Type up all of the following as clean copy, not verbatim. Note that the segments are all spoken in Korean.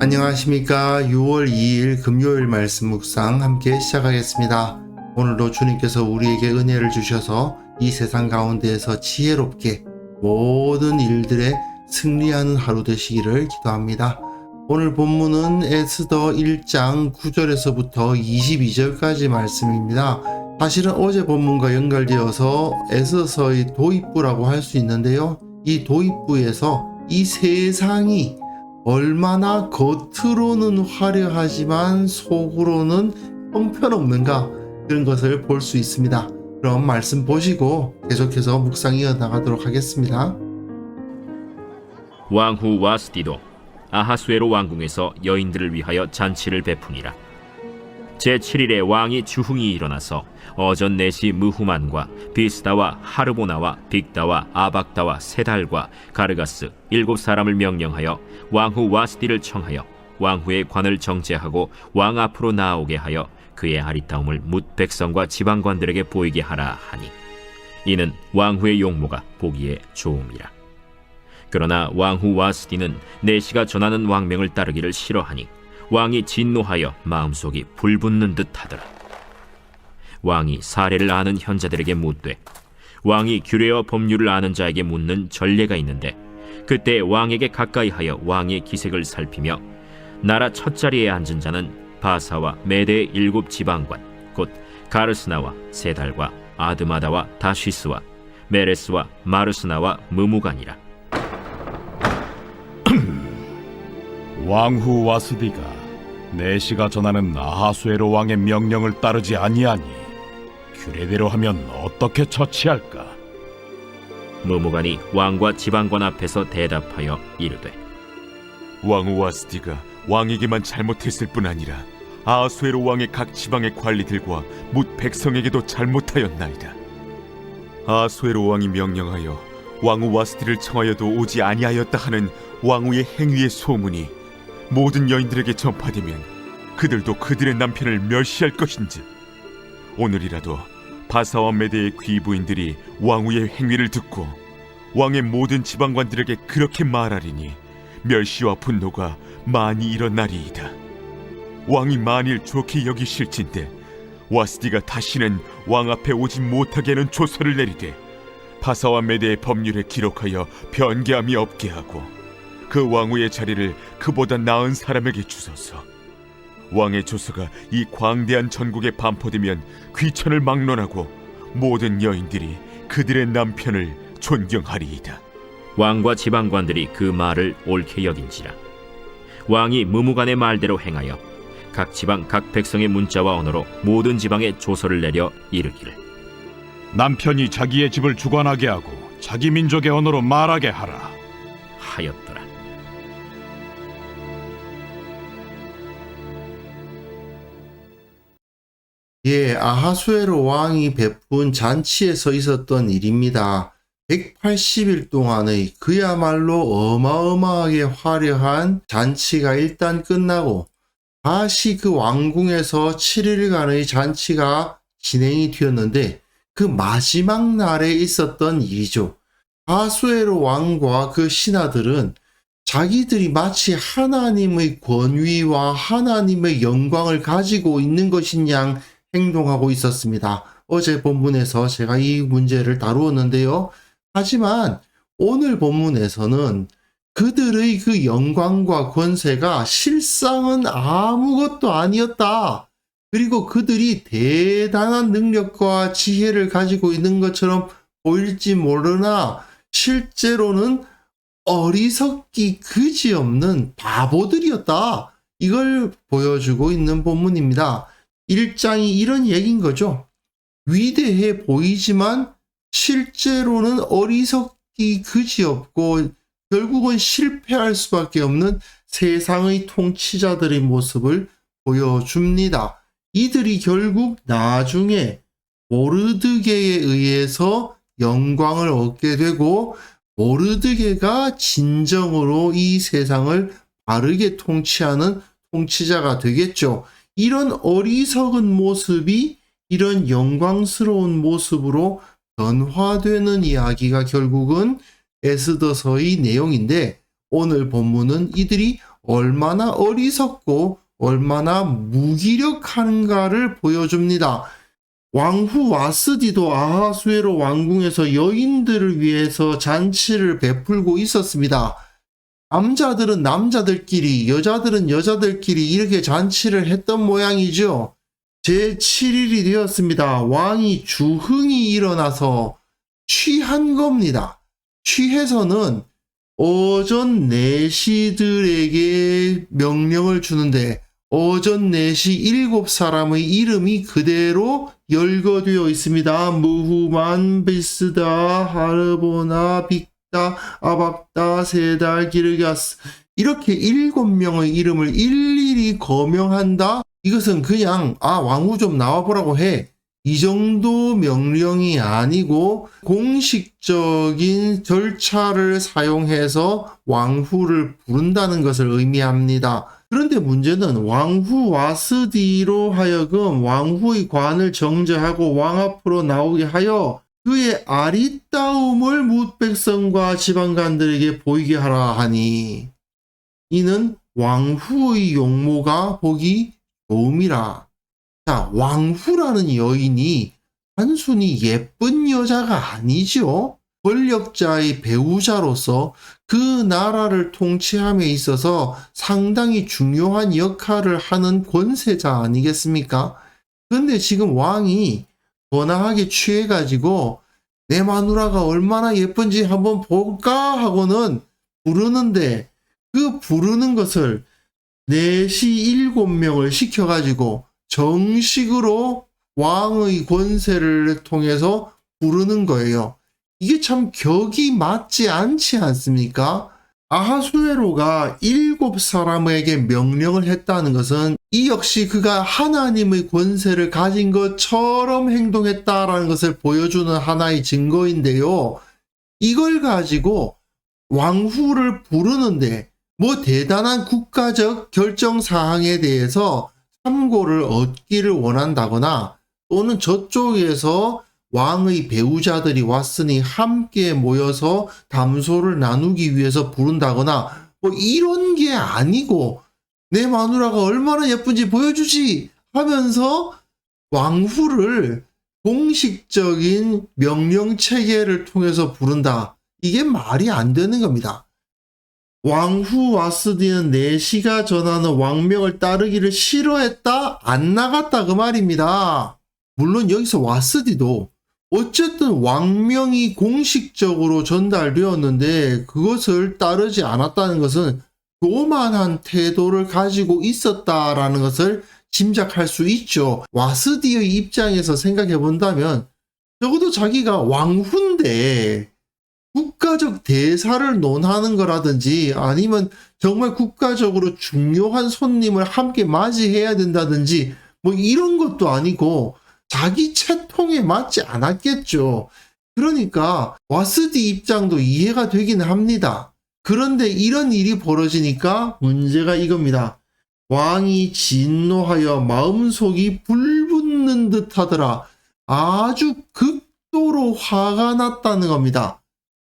안녕하십니까. 6월 2일 금요일 말씀 묵상 함께 시작하겠습니다. 오늘도 주님께서 우리에게 은혜를 주셔서 이 세상 가운데에서 지혜롭게 모든 일들에 승리하는 하루 되시기를 기도합니다. 오늘 본문은 에스더 1장 9절에서부터 22절까지 말씀입니다. 사실은 어제 본문과 연결되어서 에스더서의 도입부라고 할 수 있는데요. 이 도입부에서 이 세상이 얼마나 겉으로는 화려하지만 속으로는 형편없는가, 그런 것을 볼 수 있습니다. 그럼 말씀 보시고 계속해서 묵상 이어나가도록 하겠습니다. 왕후 와스디도 아하수에로 왕궁에서 여인들을 위하여 잔치를 베푸니라. 제7일에 왕이 주흥이 일어나서 어전 넷이 무후만과 비스다와 하르보나와 빅다와 아박다와 세달과 가르가스 7사람을 명령하여 왕후 와스디를 청하여 왕후의 관을 정제하고 왕 앞으로 나오게 하여 그의 아리따움을 뭇 백성과 지방관들에게 보이게 하라 하니, 이는 왕후의 용모가 보기에 좋음이라. 그러나 왕후 와스디는 내시가 전하는 왕명을 따르기를 싫어하니 왕이 진노하여 마음속이 불붙는 듯 하더라. 왕이 사례를 아는 현자들에게 묻되, 왕이 규례와 법률을 아는 자에게 묻는 전례가 있는데, 그때 왕에게 가까이하여 왕의 기색을 살피며 나라 첫자리에 앉은 자는 바사와 메대의 7 지방관 곧 가르스나와 세달과 아드마다와 다시스와 메레스와 마르스나와 무무간이라. 왕후 와스디가 내시가 전하는 아하수에로 왕의 명령을 따르지 아니하니 규례대로 하면 어떻게 처치할까? 무무간이 왕과 지방관 앞에서 대답하여 이르되, 왕후 와스디가 왕에게만 잘못했을 뿐 아니라 아하수에로 왕의 각 지방의 관리들과 뭇 백성에게도 잘못하였나이다. 아하수에로 왕이 명령하여 왕후 와스디를 청하여도 오지 아니하였다 하는 왕후의 행위의 소문이 모든 여인들에게 전파되면 그들도 그들의 남편을 멸시할 것인즉, 오늘이라도 바사와 메대의 귀부인들이 왕후의 행위를 듣고 왕의 모든 지방관들에게 그렇게 말하리니 멸시와 분노가 많이 일어나리이다. 왕이 만일 좋게 여기실진데 와스디가 다시는 왕 앞에 오지 못하게 하는 조서를 내리되 바사와 메대의 법률에 기록하여 변개함이 없게 하고 그 왕후의 자리를 그보다 나은 사람에게 주소서. 왕의 조서가 이 광대한 전국에 반포되면 귀천을 막론하고 모든 여인들이 그들의 남편을 존경하리이다. 왕과 지방관들이 그 말을 옳게 여긴지라. 왕이 무무간의 말대로 행하여 각 지방 각 백성의 문자와 언어로 모든 지방에 조서를 내려 이르기를, 남편이 자기의 집을 주관하게 하고 자기 민족의 언어로 말하게 하라 하였더라. 아하수에로 왕이 베푼 잔치에서 있었던 일입니다. 180일 동안의 그야말로 어마어마하게 화려한 잔치가 일단 끝나고 다시 그 왕궁에서 7일간의 잔치가 진행이 되었는데, 그 마지막 날에 있었던 일이죠. 아하수에로 왕과 그 신하들은 자기들이 마치 하나님의 권위와 하나님의 영광을 가지고 있는 것인 양 행동하고 있었습니다. 어제 본문에서 제가 이 문제를 다루었는데요. 하지만 오늘 본문에서는 그들의 그 영광과 권세가 실상은 아무것도 아니었다. 그리고 그들이 대단한 능력과 지혜를 가지고 있는 것처럼 보일지 모르나 실제로는 어리석기 그지없는 바보들이었다. 이걸 보여주고 있는 본문입니다. 1장이 이런 얘기인 거죠. 위대해 보이지만 실제로는 어리석기 그지없고 결국은 실패할 수밖에 없는 세상의 통치자들의 모습을 보여줍니다. 이들이 결국 나중에 모르드게에 의해서 영광을 얻게 되고, 모르드게가 진정으로 이 세상을 바르게 통치하는 통치자가 되겠죠. 이런 어리석은 모습이 이런 영광스러운 모습으로 변화되는 이야기가 결국은 에스더서의 내용인데, 오늘 본문은 이들이 얼마나 어리석고 얼마나 무기력한가를 보여줍니다. 왕후 와스디도 아하수에로 왕궁에서 여인들을 위해서 잔치를 베풀고 있었습니다. 남자들은 남자들끼리, 여자들은 여자들끼리 이렇게 잔치를 했던 모양이죠. 제7일이 되었습니다. 왕이 주흥이 일어나서 취한 겁니다. 취해서는 오전 내시들에게 명령을 주는데 오전 내시 7사람의 이름이 그대로 열거되어 있습니다. 무후만, 비스다, 하르보나, 빅다, 아박다, 세달, 기르가스. 이렇게 7명의 이름을 일일이 거명한다? 이것은 그냥 왕후 좀 나와보라고 해. 이 정도 명령이 아니고 공식적인 절차를 사용해서 왕후를 부른다는 것을 의미합니다. 그런데 문제는 왕후 와스디로 하여금 왕후의 관을 정제하고 왕 앞으로 나오게 하여 그의 아리따움을 뭇백성과 지방간들에게 보이게 하라 하니 이는 왕후의 용모가 보기 좋음이라. 자, 왕후라는 여인이 단순히 예쁜 여자가 아니죠. 권력자의 배우자로서 그 나라를 통치함에 있어서 상당히 중요한 역할을 하는 권세자 아니겠습니까? 근데 지금 왕이 번화하게 취해가지고 내 마누라가 얼마나 예쁜지 한번 볼까 하고는 부르는데 그 부르는 것을 4시 7명을 시켜가지고 정식으로 왕의 권세를 통해서 부르는 거예요. 이게 참 격이 맞지 않지 않습니까? 아하수에로가 7사람에게 명령을 했다는 것은 이 역시 그가 하나님의 권세를 가진 것처럼 행동했다라는 것을 보여주는 하나의 증거인데요. 이걸 가지고 왕후를 부르는데 뭐 대단한 국가적 결정사항에 대해서 참고를 얻기를 원한다거나 또는 저쪽에서 왕의 배우자들이 왔으니 함께 모여서 담소를 나누기 위해서 부른다거나 뭐 이런 게 아니고 내 마누라가 얼마나 예쁜지 보여주지 하면서 왕후를 공식적인 명령 체계를 통해서 부른다. 이게 말이 안 되는 겁니다. 왕후 와스디는 내시가 전하는 왕명을 따르기를 싫어했다? 안 나갔다 그 말입니다. 물론 여기서 와스디도 어쨌든 왕명이 공식적으로 전달되었는데 그것을 따르지 않았다는 것은 교만한 태도를 가지고 있었다라는 것을 짐작할 수 있죠. 와스디의 입장에서 생각해 본다면 적어도 자기가 왕후인데 국가적 대사를 논하는 거라든지 아니면 정말 국가적으로 중요한 손님을 함께 맞이해야 된다든지 뭐 이런 것도 아니고 자기 채통에 맞지 않았겠죠. 그러니까 와스디 입장도 이해가 되긴 합니다. 그런데 이런 일이 벌어지니까 문제가 이겁니다. 왕이 진노하여 마음속이 불붙는 듯 하더라. 아주 극도로 화가 났다는 겁니다.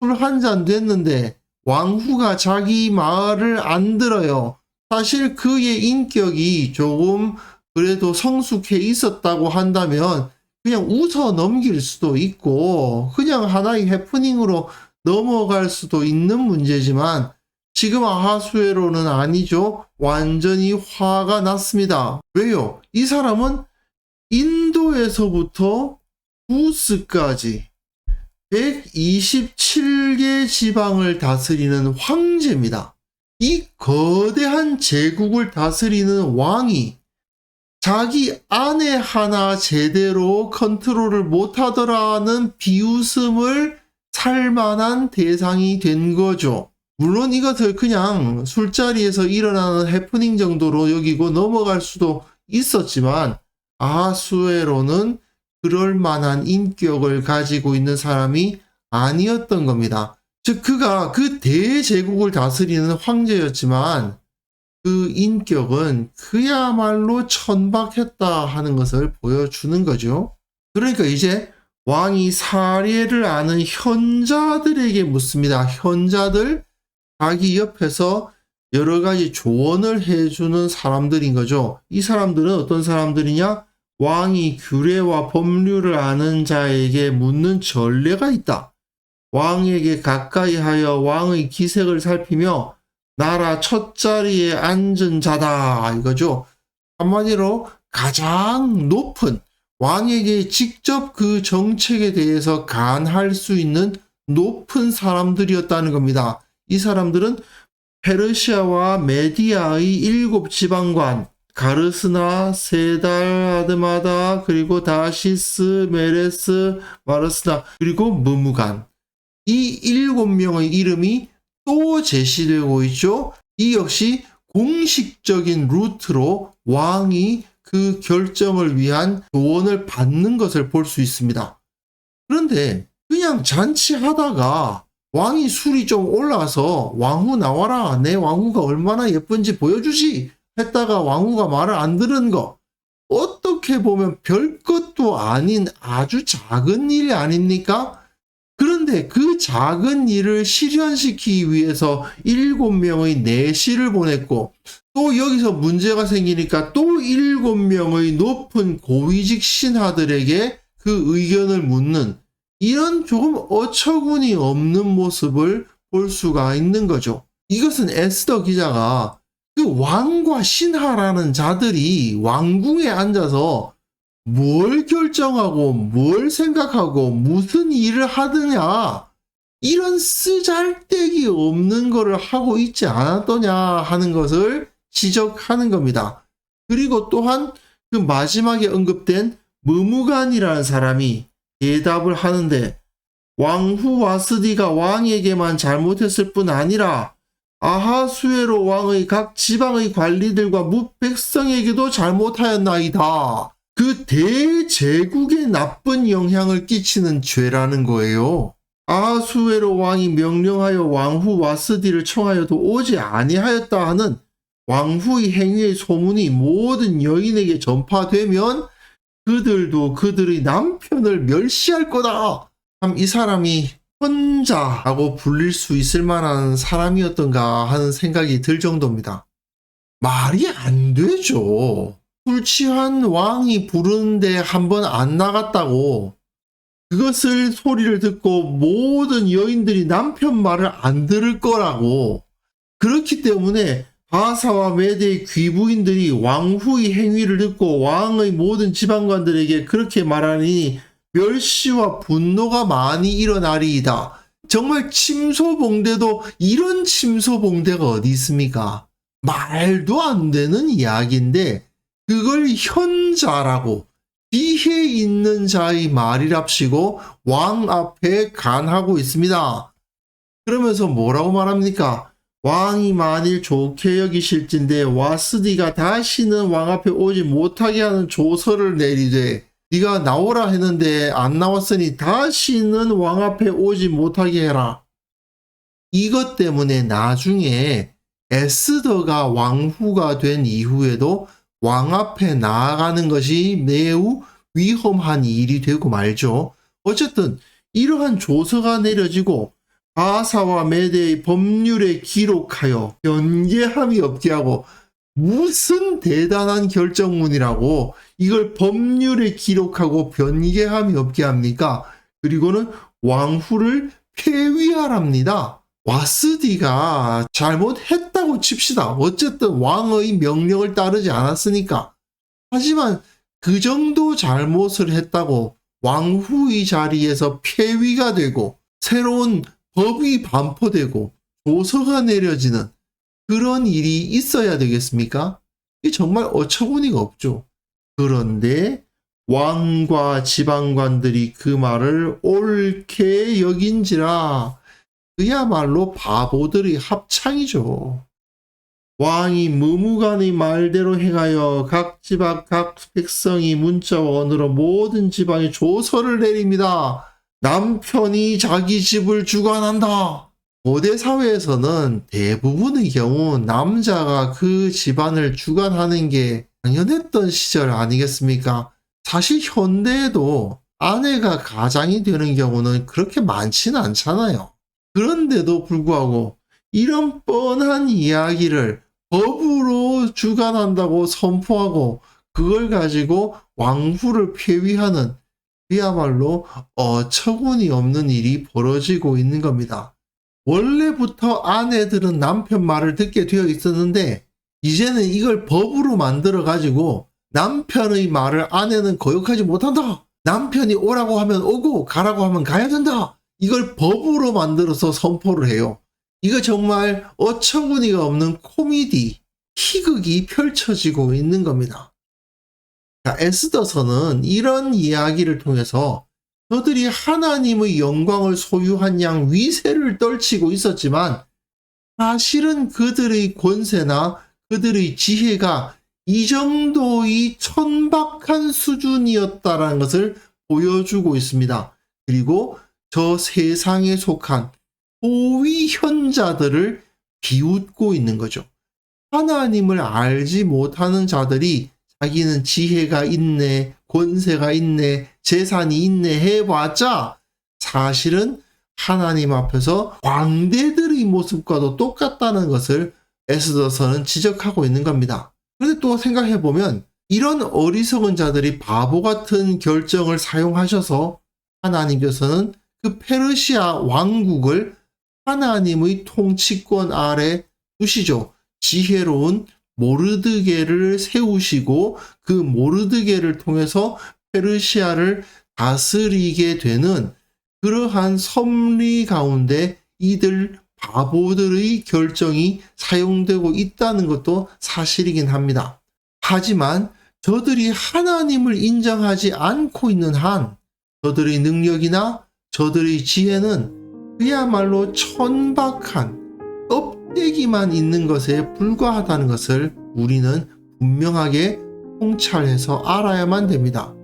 술 한 잔 됐는데 왕후가 자기 말을 안 들어요. 사실 그의 인격이 조금 그래도 성숙해 있었다고 한다면 그냥 웃어 넘길 수도 있고 그냥 하나의 해프닝으로 넘어갈 수도 있는 문제지만 지금 아하수에로는 아니죠. 완전히 화가 났습니다. 왜요? 이 사람은 인도에서부터 구스까지 127개 지방을 다스리는 황제입니다. 이 거대한 제국을 다스리는 왕이 자기 아내 하나 제대로 컨트롤을 못하더라는 비웃음을 살 만한 대상이 된 거죠. 물론 이것을 그냥 술자리에서 일어나는 해프닝 정도로 여기고 넘어갈 수도 있었지만 아하수에로는 그럴 만한 인격을 가지고 있는 사람이 아니었던 겁니다. 즉 그가 그 대제국을 다스리는 황제였지만 그 인격은 그야말로 천박했다 하는 것을 보여주는 거죠. 그러니까 이제 왕이 사례를 아는 현자들에게 묻습니다. 현자들, 자기 옆에서 여러 가지 조언을 해주는 사람들인 거죠. 이 사람들은 어떤 사람들이냐? 왕이 규례와 법률을 아는 자에게 묻는 전례가 있다. 왕에게 가까이 하여 왕의 기색을 살피며 나라 첫 자리에 앉은 자다 이거죠. 한마디로 가장 높은 왕에게 직접 그 정책에 대해서 간할 수 있는 높은 사람들이었다는 겁니다. 이 사람들은 페르시아와 메디아의 7 지방관, 가르스나, 세달, 아드마다, 그리고 다시스, 메레스, 마르스나, 그리고 무무간. 이 7명의 이름이 또 제시되고 있죠. 이 역시 공식적인 루트로 왕이 그 결정을 위한 조언을 받는 것을 볼 수 있습니다. 그런데 그냥 잔치하다가 왕이 술이 좀 올라서 왕후 나와라, 내 왕후가 얼마나 예쁜지 보여주지 했다가 왕후가 말을 안 들은 거, 어떻게 보면 별것도 아닌 아주 작은 일 아닙니까? 그런데 그 작은 일을 실현시키기 위해서 7명의 내시를 보냈고, 또 여기서 문제가 생기니까 또 7명의 높은 고위직 신하들에게 그 의견을 묻는, 이런 조금 어처구니 없는 모습을 볼 수가 있는 거죠. 이것은 에스더 기자가 그 왕과 신하라는 자들이 왕궁에 앉아서 뭘 결정하고 뭘 생각하고 무슨 일을 하느냐, 이런 쓰잘데기 없는 거를 하고 있지 않았더냐 하는 것을 지적하는 겁니다. 그리고 또한 그 마지막에 언급된 무무간이라는 사람이 대답을 하는데, 왕후 와스디가 왕에게만 잘못했을 뿐 아니라 아하수에로 왕의 각 지방의 관리들과 뭇백성에게도 잘못하였나이다. 그 대제국에 나쁜 영향을 끼치는 죄라는 거예요. 아하수에로 왕이 명령하여 왕후 와스디를 청하여도 오지 아니하였다 하는 왕후의 행위의 소문이 모든 여인에게 전파되면 그들도 그들의 남편을 멸시할 거다. 참 이 사람이 현자라고 불릴 수 있을 만한 사람이었던가 하는 생각이 들 정도입니다. 말이 안 되죠. 술 취한 왕이 부르는데 한 번 안 나갔다고 그것을 소리를 듣고 모든 여인들이 남편 말을 안 들을 거라고. 그렇기 때문에 바사와 메대의 귀부인들이 왕후의 행위를 듣고 왕의 모든 지방관들에게 그렇게 말하니 멸시와 분노가 많이 일어나리이다. 정말 침소봉대도 이런 침소봉대가 어디 있습니까? 말도 안 되는 이야기인데 그걸 현자라고, 뒤에 있는 자의 말이랍시고 왕 앞에 간하고 있습니다. 그러면서 뭐라고 말합니까? 왕이 만일 좋게 여기실진데 와스디가 다시는 왕 앞에 오지 못하게 하는 조서를 내리되, 네가 나오라 했는데 안 나왔으니 다시는 왕 앞에 오지 못하게 해라. 이것 때문에 나중에 에스더가 왕후가 된 이후에도 왕 앞에 나아가는 것이 매우 위험한 일이 되고 말죠. 어쨌든 이러한 조서가 내려지고 바사와 메대의 법률에 기록하여 변개함이 없게 하고, 무슨 대단한 결정문이라고 이걸 법률에 기록하고 변개함이 없게 합니까? 그리고는 왕후를 폐위하랍니다. 와스디가 잘못했다고 칩시다. 어쨌든 왕의 명령을 따르지 않았으니까. 하지만 그 정도 잘못을 했다고 왕후의 자리에서 폐위가 되고 새로운 법이 반포되고 조서가 내려지는 그런 일이 있어야 되겠습니까? 이게 정말 어처구니가 없죠. 그런데 왕과 지방관들이 그 말을 옳게 여긴지라 그야말로 바보들의 합창이죠. 왕이 무무간의 말대로 행하여 각 지방 각 백성이 문자와 언어로 모든 지방에 조서를 내립니다. 남편이 자기 집을 주관한다. 고대 사회에서는 대부분의 경우 남자가 그 집안을 주관하는 게 당연했던 시절 아니겠습니까? 사실 현대에도 아내가 가장이 되는 경우는 그렇게 많지는 않잖아요. 그런데도 불구하고 이런 뻔한 이야기를 법으로 주관한다고 선포하고 그걸 가지고 왕후를 폐위하는 그야말로 어처구니 없는 일이 벌어지고 있는 겁니다. 원래부터 아내들은 남편 말을 듣게 되어 있었는데 이제는 이걸 법으로 만들어 가지고 남편의 말을 아내는 거역하지 못한다. 남편이 오라고 하면 오고 가라고 하면 가야 된다. 이걸 법으로 만들어서 선포를 해요. 이거 정말 어처구니가 없는 코미디, 희극이 펼쳐지고 있는 겁니다. 자, 에스더서는 이런 이야기를 통해서 저들이 하나님의 영광을 소유한 양 위세를 떨치고 있었지만 사실은 그들의 권세나 그들의 지혜가 이 정도의 천박한 수준이었다는 것을 보여주고 있습니다. 그리고 저 세상에 속한 소위현자들을 비웃고 있는 거죠. 하나님을 알지 못하는 자들이 자기는 지혜가 있네, 권세가 있네, 재산이 있네 해봤자 사실은 하나님 앞에서 광대들의 모습과도 똑같다는 것을 에스더서는 지적하고 있는 겁니다. 그런데 또 생각해보면 이런 어리석은 자들이 바보 같은 결정을 사용하셔서 하나님께서는 그 페르시아 왕국을 하나님의 통치권 아래 두시죠. 지혜로운 모르드게를 세우시고 그 모르드게를 통해서 페르시아를 다스리게 되는 그러한 섭리 가운데 이들 바보들의 결정이 사용되고 있다는 것도 사실이긴 합니다. 하지만 저들이 하나님을 인정하지 않고 있는 한 저들의 능력이나 저들의 지혜는 그야말로 천박한 껍데기만 있는 것에 불과하다는 것을 우리는 분명하게 통찰해서 알아야만 됩니다.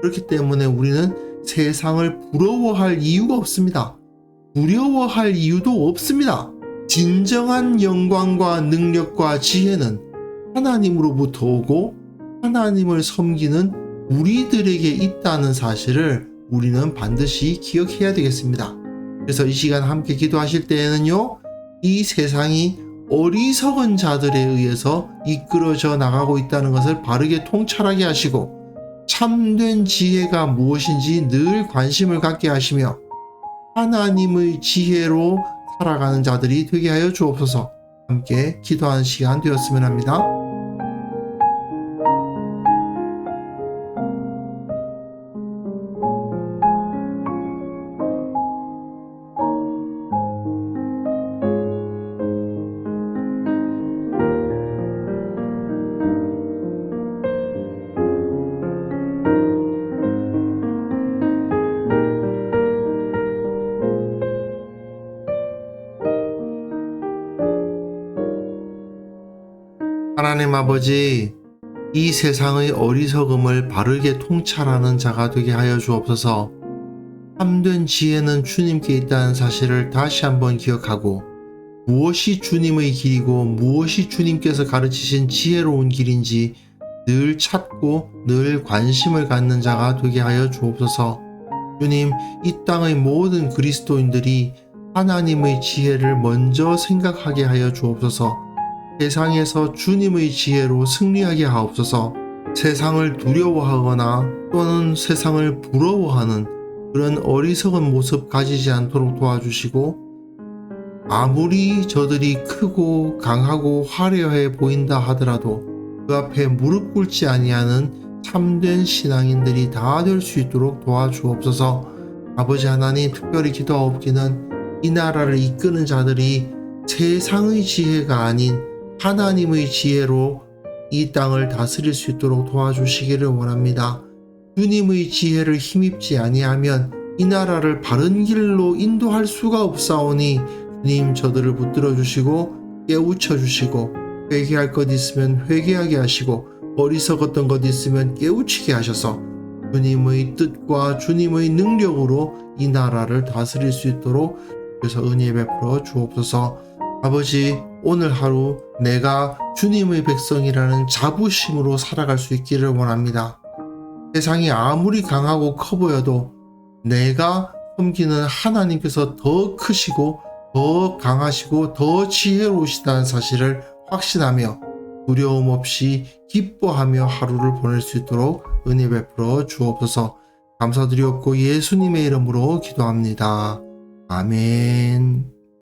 그렇기 때문에 우리는 세상을 부러워할 이유가 없습니다. 두려워할 이유도 없습니다. 진정한 영광과 능력과 지혜는 하나님으로부터 오고 하나님을 섬기는 우리들에게 있다는 사실을 우리는 반드시 기억해야 되겠습니다. 그래서 이 시간 함께 기도하실 때에는요, 이 세상이 어리석은 자들에 의해서 이끌어져 나가고 있다는 것을 바르게 통찰하게 하시고 참된 지혜가 무엇인지 늘 관심을 갖게 하시며 하나님의 지혜로 살아가는 자들이 되게 하여 주옵소서. 함께 기도하는 시간 되었으면 합니다. 하나님 아버지, 이 세상의 어리석음을 바르게 통찰하는 자가 되게 하여 주옵소서. 참된 지혜는 주님께 있다는 사실을 다시 한번 기억하고 무엇이 주님의 길이고 무엇이 주님께서 가르치신 지혜로운 길인지 늘 찾고 늘 관심을 갖는 자가 되게 하여 주옵소서. 주님, 이 땅의 모든 그리스도인들이 하나님의 지혜를 먼저 생각하게 하여 주옵소서. 세상에서 주님의 지혜로 승리하게 하옵소서. 세상을 두려워하거나 또는 세상을 부러워하는 그런 어리석은 모습 가지지 않도록 도와주시고, 아무리 저들이 크고 강하고 화려해 보인다 하더라도 그 앞에 무릎 꿇지 아니하는 참된 신앙인들이 다 될 수 있도록 도와주옵소서. 아버지 하나님, 특별히 기도하옵기는 이 나라를 이끄는 자들이 세상의 지혜가 아닌 하나님의 지혜로 이 땅을 다스릴 수 있도록 도와주시기를 원합니다. 주님의 지혜를 힘입지 아니하면 이 나라를 바른 길로 인도할 수가 없사오니 주님, 저들을 붙들어 주시고 깨우쳐 주시고 회개할 것 있으면 회개하게 하시고 어리석었던 것 있으면 깨우치게 하셔서 주님의 뜻과 주님의 능력으로 이 나라를 다스릴 수 있도록 주께서 은혜 베풀어 주옵소서. 아버지, 오늘 하루 내가 주님의 백성이라는 자부심으로 살아갈 수 있기를 원합니다. 세상이 아무리 강하고 커 보여도 내가 섬기는 하나님께서 더 크시고 더 강하시고 더 지혜로우시다는 사실을 확신하며 두려움 없이 기뻐하며 하루를 보낼 수 있도록 은혜 베풀어 주옵소서. 감사드리옵고 예수님의 이름으로 기도합니다. 아멘.